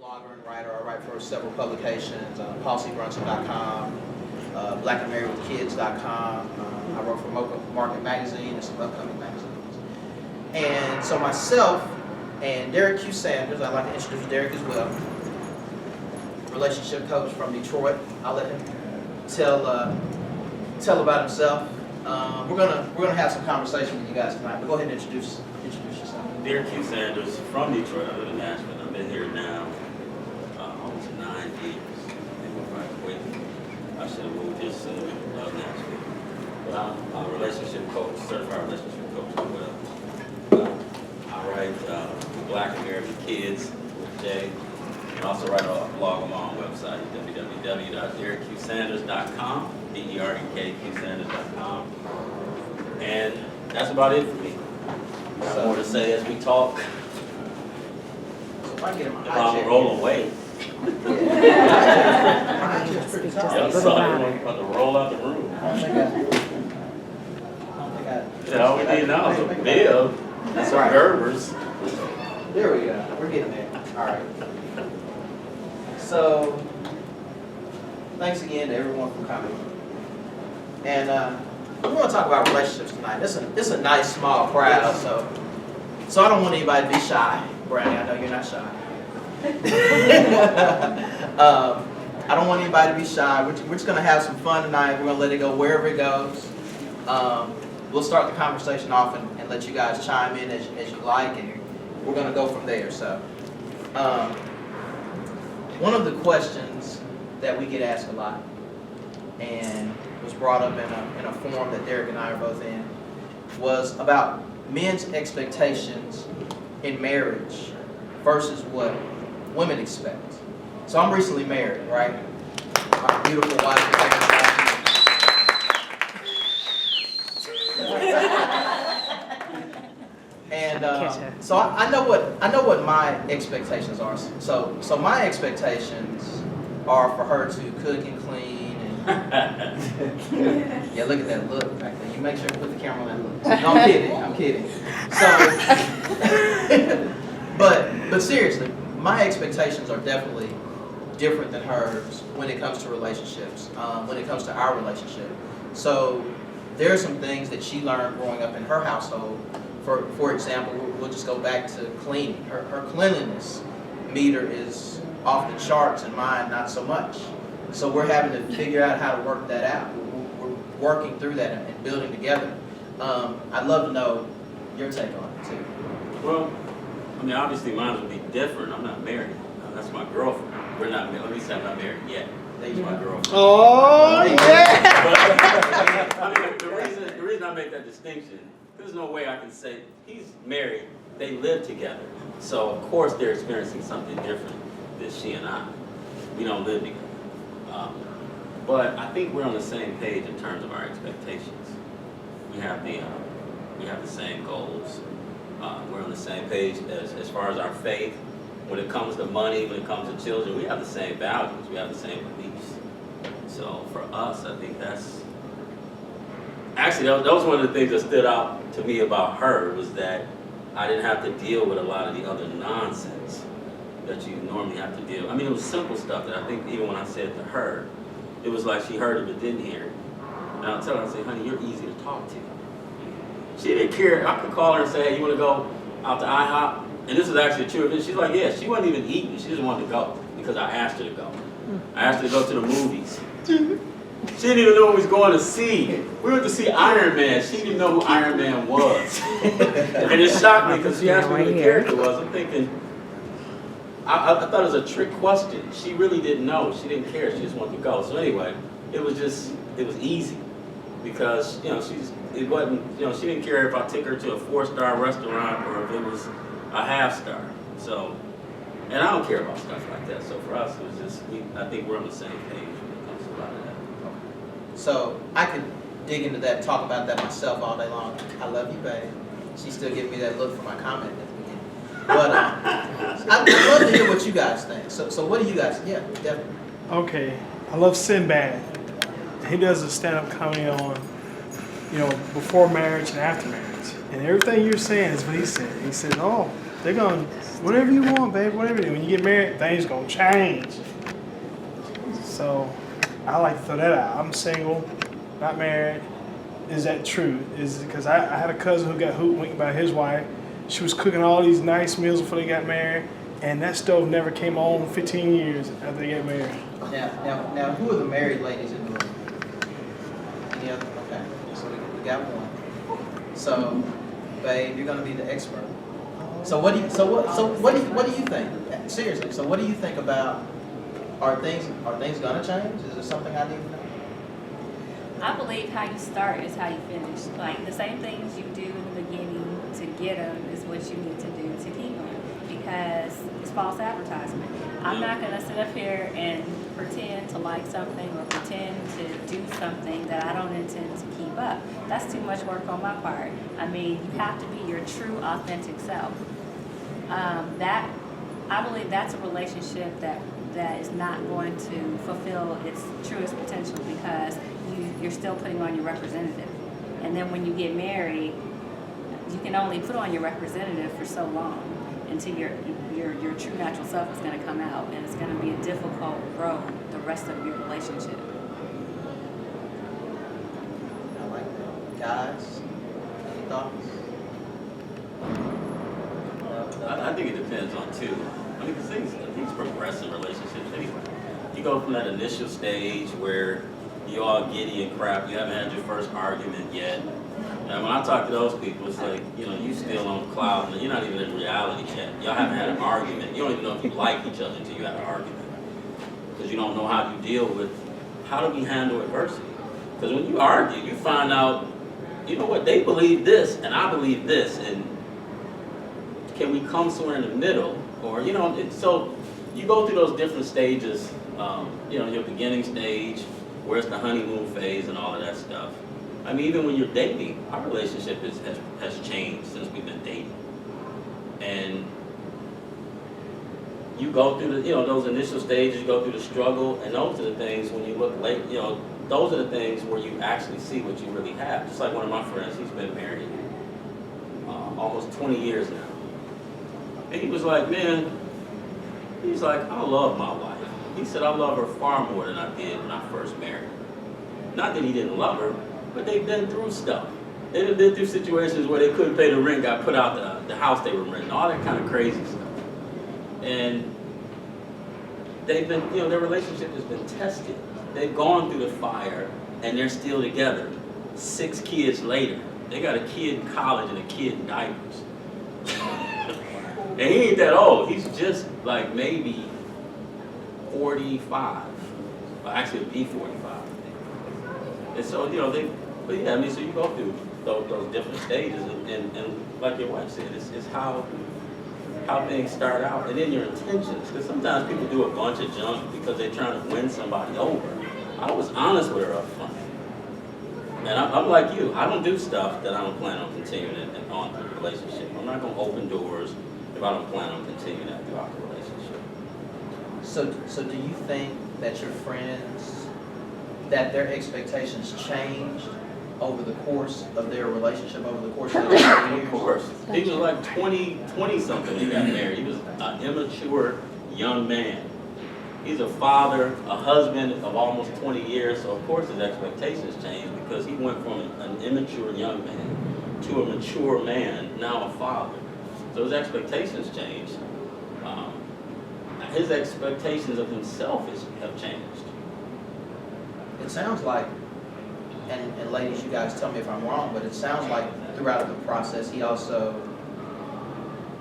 blogger and writer. I write for several publications, PolicyBrunson.com, BlackAndMarriedWithKids.com. I work for Market Magazine and some upcoming magazines. And so myself and Derek Q. Sanders, I'd like to introduce Derek as well, relationship coach from Detroit. I'll let him tell about himself. We're gonna have some conversation with you guys tonight, but go ahead and introduce yourself. Derek Q. Sanders from Detroit. I live in Nashville. I've been here now almost 9 years. I should have moved here sooner. Love Nashville. But I'm a relationship coach, certified relationship coach as well. I write Black and Married Kids with Jay. I also write a blog on my own website, www.derekqsanders.com, DEREKQSanders.com. And that's about it for me. I have more to say as we talk. So if I get him a If high I'm rolling weight. Yeah, I'm about to roll out the room. I don't think I. All we need now is a bib, That's some right. Gerbers. There we go. We're getting there. All right. So, thanks again to everyone for coming. And we're going to talk about relationships tonight. This is a nice small crowd, so I don't want anybody to be shy. Brownie, I know you're not shy. I don't want anybody to be shy. We're just going to have some fun tonight. We're going to let it go wherever it goes. We'll start the conversation off and let you guys chime in as you like, and we're going to go from there. So, one of the questions that we get asked a lot, and was brought up in a forum that Derek and I are both in, was about men's expectations in marriage versus what women expect. So I'm recently married, right? My beautiful wife. And so I know what my expectations are. So my expectations are for her to cook and clean and yeah, look at that look back there. You make sure to put the camera on that look. No, I'm kidding. So, but seriously, my expectations are definitely different than hers when it comes to relationships. When it comes to our relationship, so there are some things that she learned growing up in her household. For example, we'll just go back to cleaning. Her cleanliness meter is off the charts, and mine not so much. So we're having to figure out how to work that out. We're working through that and building together. I'd love to know your take on it too. Well, I mean, obviously mine would be different. I'm not married. That's my girlfriend. We're not married. At least I'm not married yet. That's my girlfriend. Oh, yeah! But, I mean, the reason I make that distinction, there's no way I can say he's married. They live together. So, of course, they're experiencing something different than she and I. We don't live together. But I think we're on the same page in terms of our expectations. We have the same goals. We're on the same page as far as our faith. When it comes to money, when it comes to children, we have the same values. We have the same beliefs. So for us, I think that's actually that was one of the things that stood out to me about her, was that I didn't have to deal with a lot of the other nonsense that you normally have to deal with. I mean, it was simple stuff that I think even when I said to her, it was like she heard it but didn't hear it. And I'll tell her, I say, honey, you're easy to talk to. She didn't care. I could call her and say, hey, you want to go out to IHOP? And this is actually true. She's like, yeah, she wasn't even eating. She just wanted to go because I asked her to go. I asked her to go to the movies. She didn't even know what we was going to see. We went to see Iron Man. She didn't know who Iron Man was. And it shocked me because she asked me who the character was. I'm thinking, I thought it was a trick question. She really didn't know. She didn't care. She just wanted to go. So anyway, it was easy because, it wasn't, she didn't care if I took her to a 4-star restaurant or if it was a 1/2-star. So, and I don't care about stuff like that. So for us, it was just, I think we're on the same page when it comes to a lot of that. So I could dig into that and talk about that myself all day long. I love you, babe. She's still giving me that look for my comment at the beginning. But I'd love to hear what you guys think. So what do you guys? Yeah, definitely. Okay, I love Sinbad. He does a stand-up comedy on, before marriage and after marriage. And everything you're saying is what he said. He said, oh, They're going, whatever you want, babe, whatever. When you get married, things gonna change. So I like to throw that out. I'm single, not married. Is that true? Is because I had a cousin who got hoodwinked by his wife. She was cooking all these nice meals before they got married, and that stove never came on 15 years after they got married. Now, who are the married ladies in the room? Any other? Okay, so we got one. So, babe, you're gonna be the expert. So what do you think? Seriously, so what do you think about? Are things gonna change? Is there something I need to know? I believe how you start is how you finish. Like the same things you do in the beginning to get them is what you need to do to keep them, because it's false advertisement. I'm not going to sit up here and pretend to like something or pretend to do something that I don't intend to keep up. That's too much work on my part. I mean, you have to be your true, authentic self. I believe that's a relationship that is not going to fulfill its truest potential, because you're still putting on your representative. And then when you get married, you can only put on your representative for so long until your true natural self is going to come out, and it's going to be a difficult road the rest of your relationship. I like that. Guys, any thoughts? I think it depends on two. I mean, things progress in relationships anyway. You go from that initial stage where you all giddy and crap, you haven't had your first argument yet. And when I talk to those people, it's like, you still on cloud, and you're not even in reality yet. Y'all haven't had an argument. You don't even know if you like each other until you have an argument. Because you don't know how you deal with, how do we handle adversity? Because when you argue, you find out, you know what, they believe this, and I believe this, and can we come somewhere in the middle? Or, so you go through those different stages, your beginning stage, where it's the honeymoon phase and all of that stuff. I mean, even when you're dating, our relationship has changed since we've been dating. And you go through those initial stages, you go through the struggle, and those are the things when you look late, those are the things where you actually see what you really have. Just like one of my friends, he's been married almost 20 years now. And he was like, I love my wife. He said, I love her far more than I did when I first married her. Not that he didn't love her, but they've been through stuff. They've been through situations where they couldn't pay the rent, got put out the house they were renting, all that kind of crazy stuff. And they've been, their relationship has been tested. They've gone through the fire, and they're still together. 6 kids later. They got a kid in college and a kid in diapers. And he ain't that old. He's just like maybe 45. Well, actually, it'd be 45. And so, so you go through those different stages, and like your wife said, it's how things start out, and then your intentions. Because sometimes people do a bunch of junk because they're trying to win somebody over. I was honest with her up front. And I'm like you. I don't do stuff that I don't plan on continuing on through the relationship. I'm not going to open doors if I don't plan on continuing that throughout the relationship. So do you think that your friends, that their expectations changed over the course of their relationship, over the course of their years? Of course. He was like 20 something he got married. He was an immature young man. He's a father, a husband of almost 20 years, so of course his expectations changed, because he went from an immature young man to a mature man, now a father. So his expectations changed. His expectations of himself have changed. It sounds like, and ladies, you guys tell me if I'm wrong, but it sounds like throughout the process he also,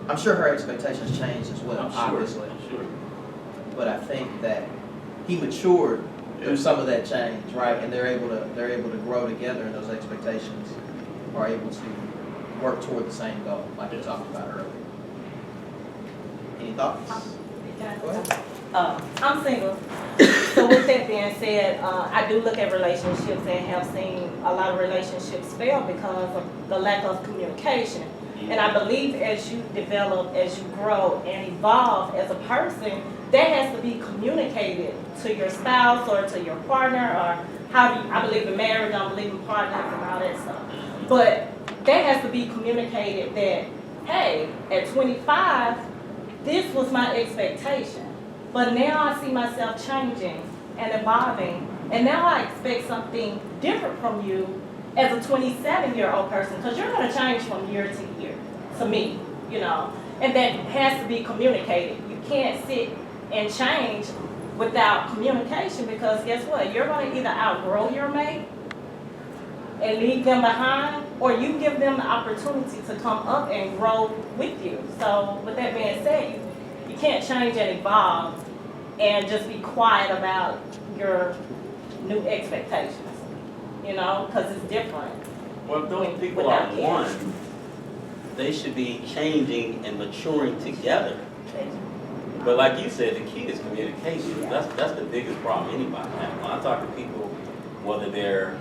I'm sure her expectations changed as well, obviously. I'm sure. But I think that he matured through some of that change, right? And they're able to grow together, and those expectations are able to work toward the same goal, like we talked about earlier. Any thoughts? Go ahead. I'm single. So with that being said, I do look at relationships and have seen a lot of relationships fail because of the lack of communication. And I believe as you develop, as you grow and evolve as a person, that has to be communicated to your spouse or to your partner, or I believe in marriage, I believe in partners and all that stuff. But that has to be communicated that hey, at 25, this was my expectation. But now I see myself changing and evolving, and now I expect something different from you as a 27-year-old person, because you're gonna change from year to year, to me, you know, and that has to be communicated. You can't sit and change without communication, because guess what? You're gonna either outgrow your mate and leave them behind, or you give them the opportunity to come up and grow with you. So with that being said, you can't change and evolve and just be quiet about your new expectations, you know, because it's different. Well, if those people are one, they should be changing and maturing together. But like you said, the key is communication. That's the biggest problem anybody has. When I talk to people, whether they're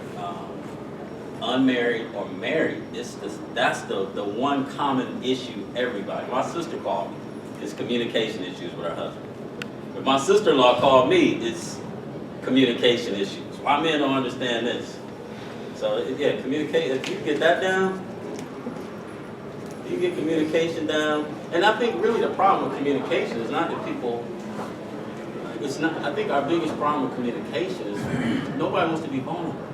unmarried or married, that's the one common issue everybody. My sister called me, it's communication issues with her husband. If my sister-in-law called me, it's communication issues. Why men don't understand this? So yeah, communicate. If you get that down, you get communication down. And I think really the problem with communication is not that people. It's not. I think our biggest problem with communication is nobody wants to be vulnerable.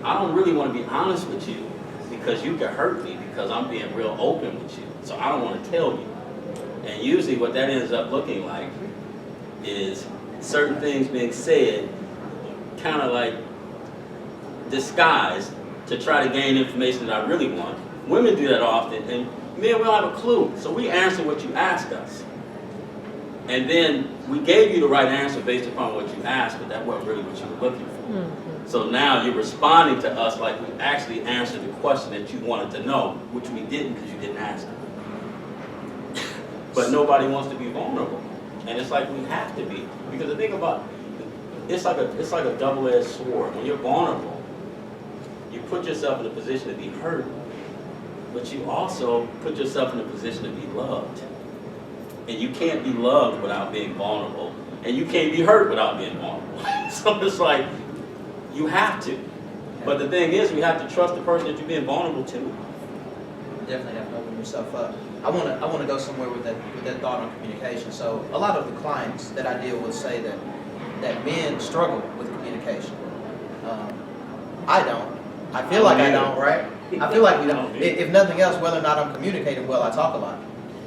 I don't really want to be honest with you because you can hurt me because I'm being real open with you. So I don't want to tell you. And usually what that ends up looking like is certain things being said kind of like disguised to try to gain information that I really want. Women do that often, and men, we don't have a clue. So we answer what you ask us. And then we gave you the right answer based upon what you asked, but that wasn't really what you were looking for. Mm-hmm. So now you're responding to us like we actually answered the question that you wanted to know, which we didn't because you didn't ask it. But nobody wants to be vulnerable. And it's like we have to be. Because the thing about it's like a double-edged sword. When you're vulnerable, you put yourself in a position to be hurt, but you also put yourself in a position to be loved. And you can't be loved without being vulnerable. And you can't be hurt without being vulnerable. So it's like, you have to. But the thing is, we have to trust the person that you're being vulnerable to. You definitely have to open yourself up. I want to go somewhere with that thought on communication. So a lot of the clients that I deal with say that men struggle with communication. I don't. I feel like I don't, right? I feel like we don't. If nothing else, whether or not I'm communicating well, I talk a lot.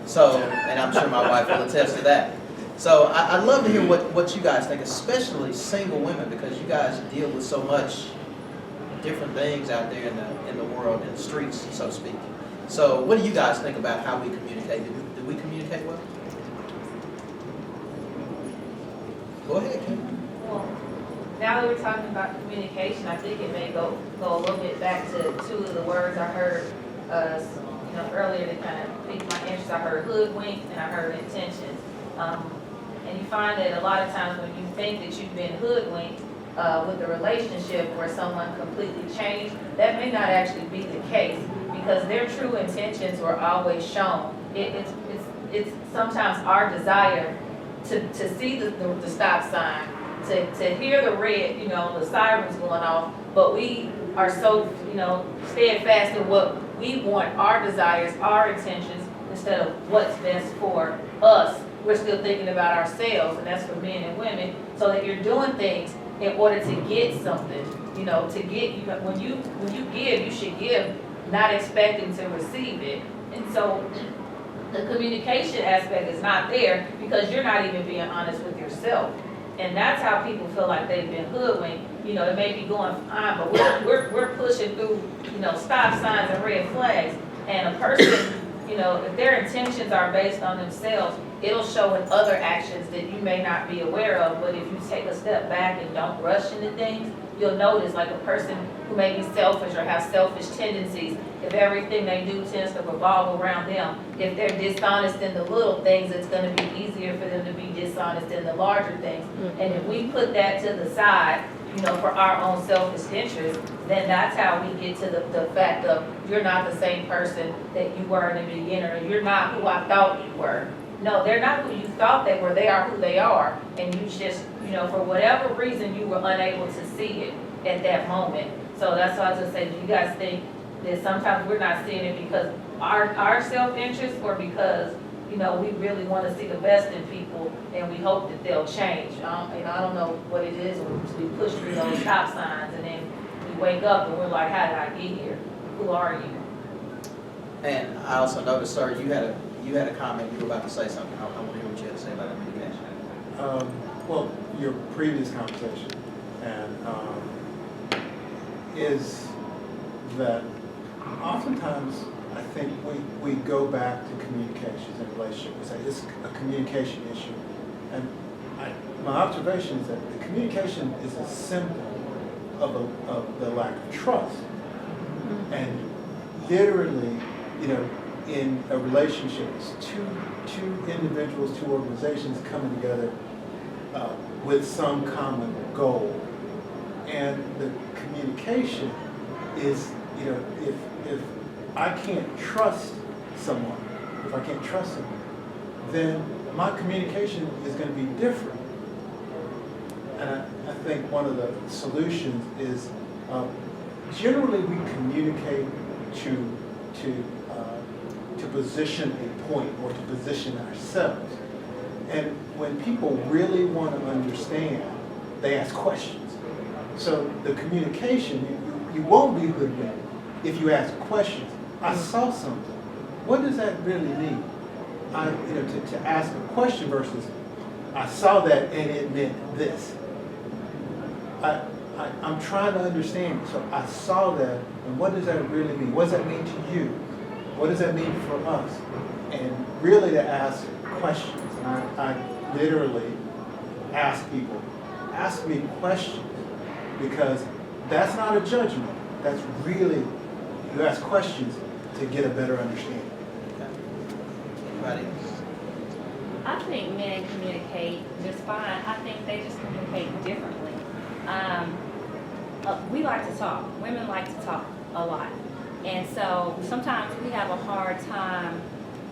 So, and I'm sure my wife will attest to that. So I'd love to hear what you guys think, especially single women, because you guys deal with so much different things out there in the world, in the streets, so to speak. So what do you guys think about how we communicate? Do we communicate well? Go ahead, Kim. Well, now that we're talking about communication, I think it may go a little bit back to two of the words I heard earlier that kind of piqued my interest. I heard hoodwinked and I heard intentions. And you find that a lot of times when you think that you've been hoodwinked with a relationship where someone completely changed, that may not actually be the case because their true intentions were always shown. It's sometimes our desire to see the stop sign, to hear the red, the sirens going off, but we are so, steadfast in what we want, our desires, our intentions, instead of what's best for us. We're still thinking about ourselves, and that's for men and women, so that you're doing things in order to get something, when you give, you should give, not expecting to receive it. And so the communication aspect is not there because you're not even being honest with yourself. And that's how people feel like they've been hoodwinked. It may be going fine, but we're pushing through, stop signs and red flags. And a person, if their intentions are based on themselves, it'll show in other actions that you may not be aware of. But if you take a step back and don't rush into things, you'll notice like a person who may be selfish or have selfish tendencies, if everything they do tends to revolve around them, if they're dishonest in the little things, it's going to be easier for them to be dishonest in the larger things. And if we put that to the side, for our own selfish interest, then that's how we get to the fact of you're not the same person that you were in the beginning, or you're not who I thought you were. No, they're not who you thought they were. They are who they are. And you just, for whatever reason, you were unable to see it at that moment. So that's why I was just saying, do you guys think that sometimes we're not seeing it because our self-interest or because, you know, we really want to see the best in people and we hope that they'll change. I don't know what it is, we push through those stop signs and then we wake up and we're like, how did I get here? Who are you? And I also noticed, sir, you had a comment, you were about to say something. I want to hear what you had to say about communication. Well, your previous conversation and is that oftentimes I think we go back to communications in relationship. We say it's a communication issue, and my observation is that the communication is a symptom of the lack of trust, and literally, you know, in a relationship, it's two individuals, two organizations coming together with some common goal. And the communication is, you know, if I can't trust someone, then my communication is going to be different. And I think one of the solutions is generally we communicate to position a point or to position ourselves. And when people really want to understand, they ask questions. So the communication, you won't be hoodwinked if you ask questions. I saw something. What does that really mean? To ask a question versus I saw that and it meant this. I'm trying to understand. So I saw that, and what does that really mean? What does that mean to you? What does that mean for us? And really to ask questions. And I literally ask people, ask me questions, because that's not a judgment. That's really, you ask questions to get a better understanding. Anybody else? I think men communicate just fine. I think they just communicate differently. We like to talk. Women like to talk a lot. And so sometimes we have a hard time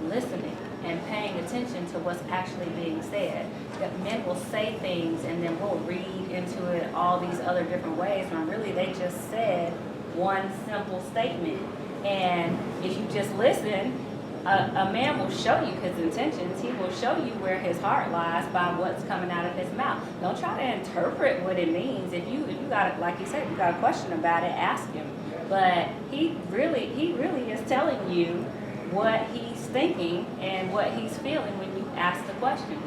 listening and paying attention to what's actually being said. That men will say things and then we'll read into it all these other different ways when really they just said one simple statement. And if you just listen, a man will show you his intentions. He will show you where his heart lies by what's coming out of his mouth. Don't try to interpret what it means. If you got, like you said, you got a question about it, ask him. But he really is telling you what he's thinking and what he's feeling when you ask the question.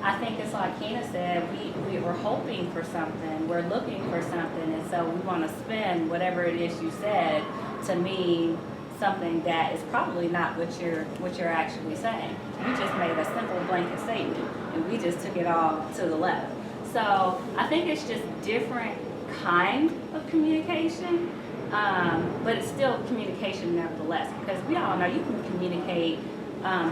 I think it's like Keena said, we were hoping for something, we're looking for something, and so we want to spin whatever it is you said to mean something that is probably not what you're actually saying. You just made a simple blanket statement, and we just took it all to the left. So I think it's just different kind of communication, but it's still communication nevertheless, because we all know you can communicate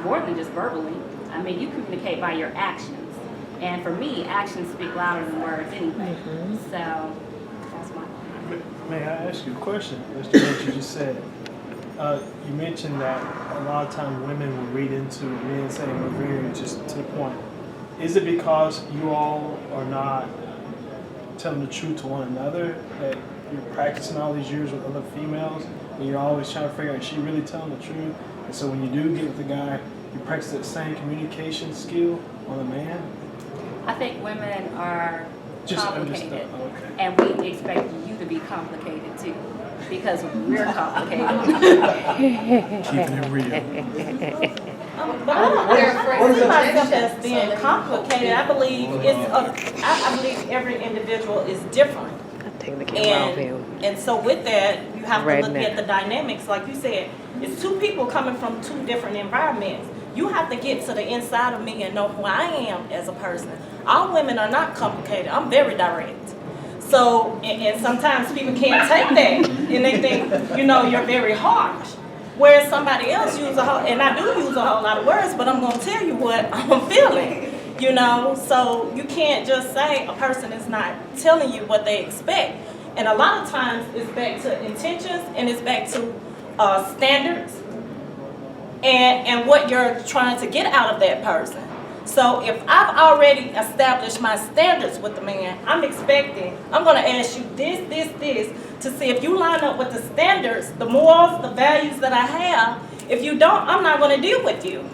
more than just verbally. I mean, you communicate by your actions, and for me, actions speak louder than words anyway. So that's my point. May I ask you a question as to what you just said? You mentioned that a lot of times women will read into men saying we're very just to the point. Is it because you all are not telling the truth to one another, that you're practicing all these years with other females, and you're always trying to figure out, is she really telling the truth? And so when you do get with the guy, you practice that same communication skill on the man? I think women are Just complicated, okay. and we expect you to be complicated too, because we're complicated. Keeping it real. But I don't see myself as being complicated. I believe I believe every individual is different. And so with that, you have to look at the dynamics. Like you said, it's two people coming from two different environments. You have to get to the inside of me and know who I am as a person. All women are not complicated. I'm very direct. So, and sometimes people can't take that, and they think, you're very harsh. Whereas somebody else uses and I do use a whole lot of words, but I'm going to tell you what I'm feeling, So you can't just say a person is not telling you what they expect. And a lot of times it's back to intentions, and it's back to standards and what you're trying to get out of that person. So if I've already established my standards with the man, I'm going to ask you this, to see if you line up with the standards, the morals, the values that I have. If you don't, I'm not going to deal with you.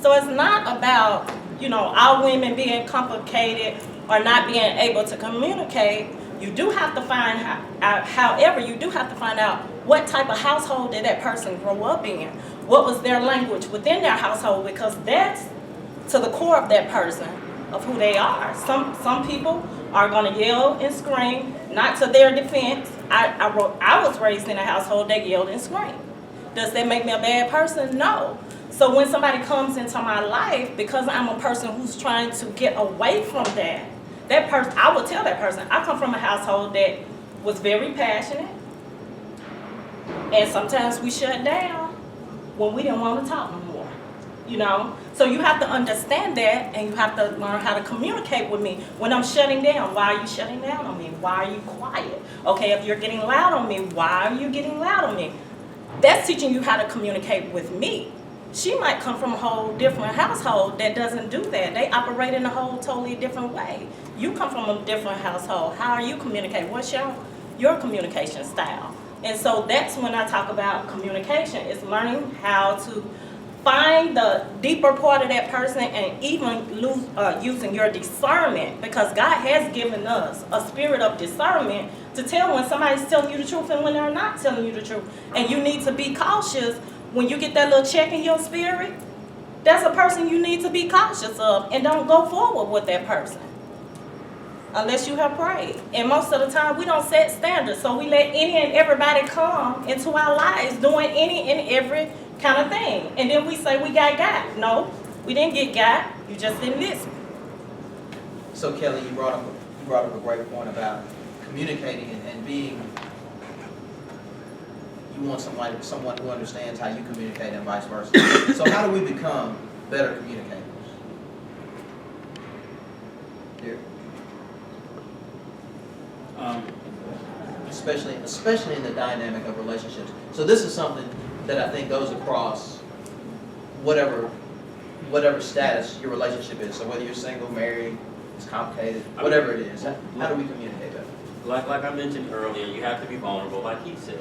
So it's not about, our women being complicated or not being able to communicate. You do have to find out, however, you do have to find out what type of household did that person grow up in. What was their language within their household, because that's to the core of that person, of who they are. Some people are going to yell and scream, not to their defense. I was raised in a household that yelled and screamed. Does that make me a bad person? No. So when somebody comes into my life, because I'm a person who's trying to get away from that person, I will tell that person, I come from a household that was very passionate, and sometimes we shut down when we didn't want to talk no more, So you have to understand that, and you have to learn how to communicate with me. When I'm shutting down, why are you shutting down on me? Why are you quiet? Okay, if you're getting loud on me, why are you getting loud on me? That's teaching you how to communicate with me. She might come from a whole different household that doesn't do that. They operate in a whole totally different way. You come from a different household. How are you communicating? What's your communication style? And so that's when I talk about communication. It's learning how to find the deeper part of that person, and even using your discernment, because God has given us a spirit of discernment to tell when somebody's telling you the truth and when they're not telling you the truth. And you need to be cautious when you get that little check in your spirit. That's a person you need to be cautious of, and don't go forward with that person unless you have prayed. And most of the time we don't set standards, so we let any and everybody come into our lives doing any and every kind of thing, and then we say we got. No, we didn't get got. You just didn't listen. So Kelly, you brought up a great point about communicating and being. You want someone who understands how you communicate and vice versa. So how do we become better communicators? Here. Especially in the dynamic of relationships. So this is something that I think goes across whatever status your relationship is. So whether you're single, married, it's complicated, whatever it is. How do we communicate better? Like I mentioned earlier, you have to be vulnerable, like he said.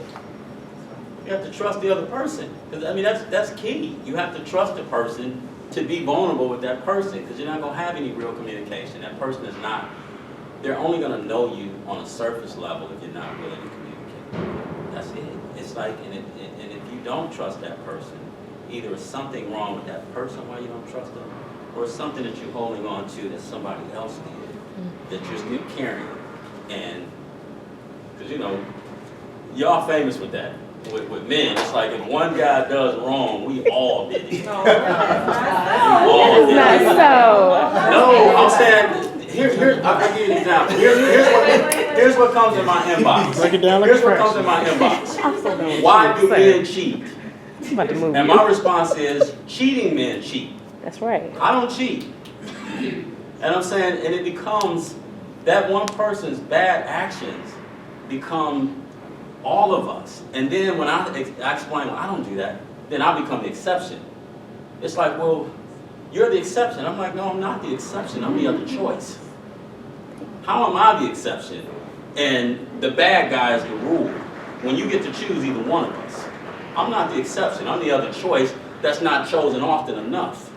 You have to trust the other person. Because that's key. You have to trust the person to be vulnerable with that person, because you're not going to have any real communication. That person is not. They're only going to know you on a surface level if you're not willing to communicate. That's it. It's like, and if you don't trust that person, either it's something wrong with that person why you don't trust them, or it's something that you're holding on to that somebody else did, that you're still carrying. And, because y'all famous with that. With men, it's like if one guy does wrong, we all did it. We all did it. No, I'm saying, I'll give you an example. Here's what comes in my inbox. Break it down like Here's what a comes in my inbox. Why do men cheat? And my response is, cheating men cheat. That's right. I don't cheat. And I'm saying, and it becomes, that one person's bad actions become all of us. And then when I explain, well, I don't do that, then I become the exception. It's like, well, you're the exception. I'm like, no, I'm not the exception. I'm the other choice. How am I the exception? And the bad guy is the rule. When you get to choose either one of us. I'm not the exception. I'm the other choice that's not chosen often enough.